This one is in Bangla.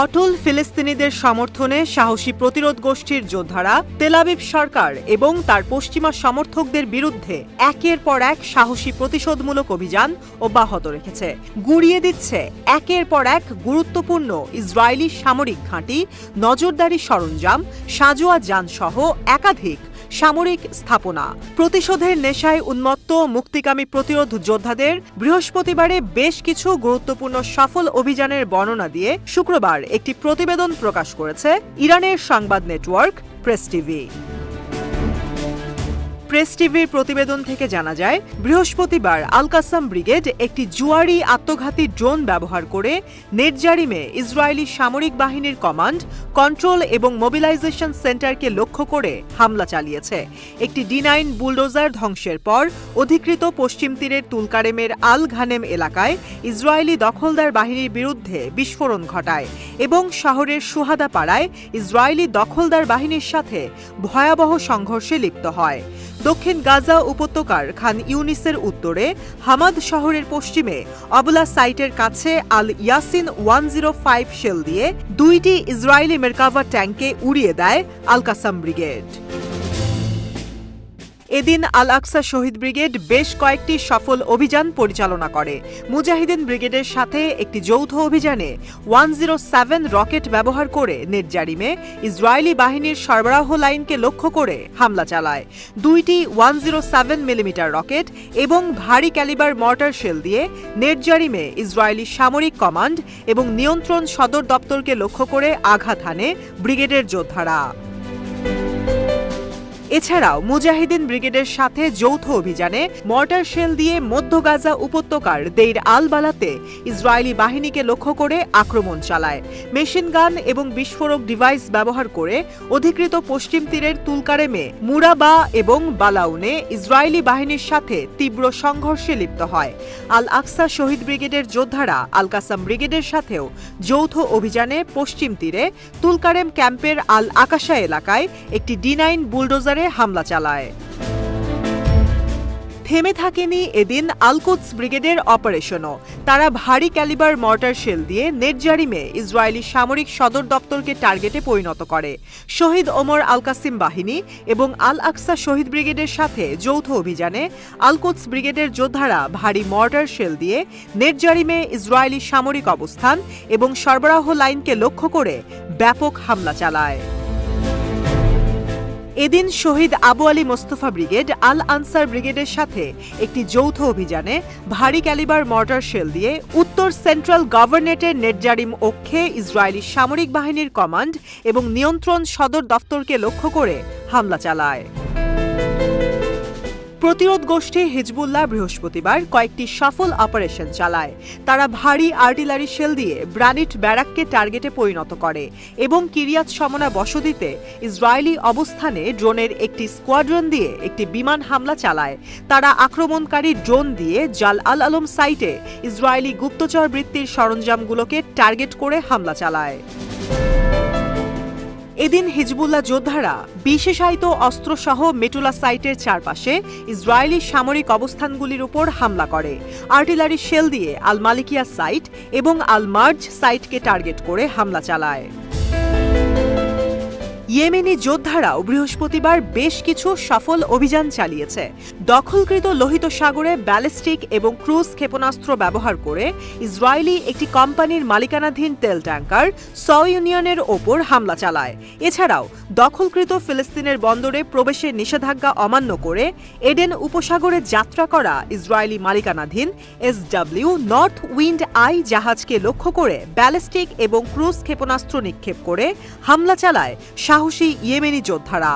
অটল ফিলিস্তিনিদের সমর্থনে সাহসী প্রতিরোধ গোষ্ঠীর যোদ্ধারা তেল আবিব সরকার এবং তার পশ্চিমা সমর্থকদের বিরুদ্ধে একের পর এক সাহসী প্রতিশোধমূলক অভিযান অব্যাহত রেখেছে। গুড়িয়ে দিচ্ছে একের পর এক গুরুত্বপূর্ণ ইসরায়েলি সামরিক ঘাঁটি, নজরদারি সরঞ্জাম, সাঁজোয়া যানসহ একাধিক সামরিক স্থাপনা। প্রতিশোধের নেশায় উন্মত্ত মুক্তিকামী প্রতিরোধ যোদ্ধাদের বৃহস্পতিবারে বেশ কিছু গুরুত্বপূর্ণ সফল অভিযানের বর্ণনা দিয়ে শুক্রবার একটি প্রতিবেদন প্রকাশ করেছে ইরানের সংবাদ নেটওয়ার্ক প্রেস টিভি। প্রেস টিভির প্রতিবেদন থেকে জানা যায়, বৃহস্পতিবার আল কাসাম ব্রিগেড একটি জুয়ারি আত্মঘাতী ড্রোন ব্যবহার করে নেটজারিমে ইসরায়েলি সামরিক বাহিনীর কমান্ড, কন্ট্রোল এবং মোবিলাইজেশন সেন্টারকে লক্ষ্য করে হামলা চালিয়েছে। একটি D9 বুলডোজার ধ্বংসের পর অধিকৃত পশ্চিম তীরের তুলকারেমের আল ঘানেম এলাকায় ইসরায়েলি দখলদার বাহিনীর বিরুদ্ধে বিস্ফোরণ ঘটায় এবং শহরের সুহাদা পাড়ায় ইসরায়েলি দখলদার বাহিনীর সাথে ভয়াবহ সংঘর্ষে লিপ্ত হয়। দক্ষিণ গাজা উপত্যকার খান ইউনিসের উত্তরে হামাদ শহরের পশ্চিমে অবলা সাইটের কাছে আল ইয়াসিন 105 শেল দিয়ে 2টি ইসরায়েলি মেরকাভা ট্যাঙ্কে উড়িয়ে দেয় আল কাসাম ব্রিগেড। এদিন আল আকসা শহীদ ব্রিগেড বেশ কয়েকটি সফল অভিযান পরিচালনা করে। মুজাহিদিন ব্রিগেডের সাথে একটি যৌথ অভিযানে 107 রকেট ব্যবহার করে নেটজারিমে ইসরায়েলি বাহিনীর সরবরাহ লাইনকে লক্ষ্য করে হামলা চালায়। 2টি 107 মিলিমিটার রকেট এবং ভারী ক্যালিবার মর্টার শেল দিয়ে নেটজারিমে ইসরায়েলি সামরিক কমান্ড এবং নিয়ন্ত্রণ সদর দপ্তরকে লক্ষ্য করে আঘাত হানে ব্রিগেডের যোদ্ধারা। এছাড়াও মুজাহিদিন ব্রিগেডের সাথে যৌথ অভিযানে মর্টার শেল দিয়ে মধ্য গাজা উপত্যকার দেইর আল বালাতে ইসরায়েলি বাহিনীকে লক্ষ্য করে আক্রমণ চালায়। মেশিন গান এবং বিস্ফোরক ডিভাইস ব্যবহার করে অধিকৃত পশ্চিম তীরের তুলকারেমে, মুরাবা এবং বালাউনে ইসরায়েলি বাহিনীর সাথে তীব্র সংঘর্ষে লিপ্ত হয়। আল আকসা শহীদ ব্রিগেডের যোদ্ধারা আল কাসাম ব্রিগেডের সাথেও যৌথ অভিযানে পশ্চিম তীরে তুলকারেম ক্যাম্পের আল আকাশা এলাকায় একটি D9 বুলডোজারে হামলা চালায়। থেমে থাকেনি এদিন আল কুদস ব্রিগেডের অপারেশনও। তারা ভারী ক্যালিবার মর্টার শেল দিয়ে নেটজারিমে ইসরায়েলি সামরিক সদর দপ্তরকে টার্গেটে পরিণত করে। শহীদ ওমর আল কাসিম বাহিনী এবং আল আকসা শহীদ ব্রিগেডের সাথে যৌথ অভিযানে আল কুদস ব্রিগেডের যোদ্ধারা ভারী মর্টার শেল দিয়ে নেটজারিমে ইসরায়েলি সামরিক অবস্থান এবং সরবরাহ লাইনকে লক্ষ্য করে ব্যাপক হামলা চালায়। এদিন শহীদ আবু আলী মোস্তফা ব্রিগেড আল আনসার ব্রিগেডের সাথে একটি যৌথ অভিযানে ভারী ক্যালিবার মর্টার শেল দিয়ে উত্তর সেন্ট্রাল গভর্নরেটের নেটজারিম অক্ষে ইসরায়েলি সামরিক বাহিনীর কমান্ড এবং নিয়ন্ত্রণ সদর দপ্তরকে লক্ষ্য করে হামলা চালায়। প্রতিরোধ গোষ্ঠী হিজবুল্লাহ বৃহস্পতিবার কয়েকটি সফল অপারেশন চালায়। তারা ভারী আর্টিলারি শেল দিয়ে ব্রানিট ব্যারাককে টার্গেটে পরিণত করে এবং কিরিয়াত শমনা বসতিতে ইসরায়েলি অবস্থানে ড্রোনের একটি স্কোয়াড্রন দিয়ে একটি বিমান হামলা চালায়। তারা আক্রমণকারী ড্রোন দিয়ে জাল আল আলম সাইটে ইসরায়েলি গুপ্তচর বৃত্তির সরঞ্জামগুলোকে টার্গেট করে হামলা চালায়। এদিন হিজবুল্লাহ যোদ্ধারা বিশেষায়িত অস্ত্রসহ মেটুলা সাইটের চারপাশে ইসরায়েলি সামরিক অবস্থানগুলির উপর হামলা করে। আর্টিলারি শেল দিয়ে আল মালিকিয়া সাইট এবং আল মার্জ সাইটকে টার্গেট করে হামলা চালায়। ইয়েমেনি যোদ্ধারাও বৃহস্পতিবার বেশ কিছু সফল অভিযান চালিয়েছে। দখলকৃত লোহিত সাগরে ব্যালিস্টিক এবং ক্রুজ ক্ষেপণাস্ত্র ব্যবহার করে ইসরায়েলি একটি কোম্পানির মালিকানাধীন তেল ট্যাঙ্কার ইউনিয়নের ওপর হামলা চালায়। এছাড়াও দখলকৃত ফিলিস্তিনের বন্দরে প্রবেশের নিষেধাজ্ঞা অমান্য করে এডেন উপসাগরে যাত্রা করা ইসরায়েলি মালিকানাধীন SW নর্থ উইন্ড আই জাহাজকে লক্ষ্য করে ব্যালিস্টিক এবং ক্রুজ ক্ষেপণাস্ত্র নিক্ষেপ করে হামলা চালায় সাহসী ইয়েমেনি যোদ্ধারা।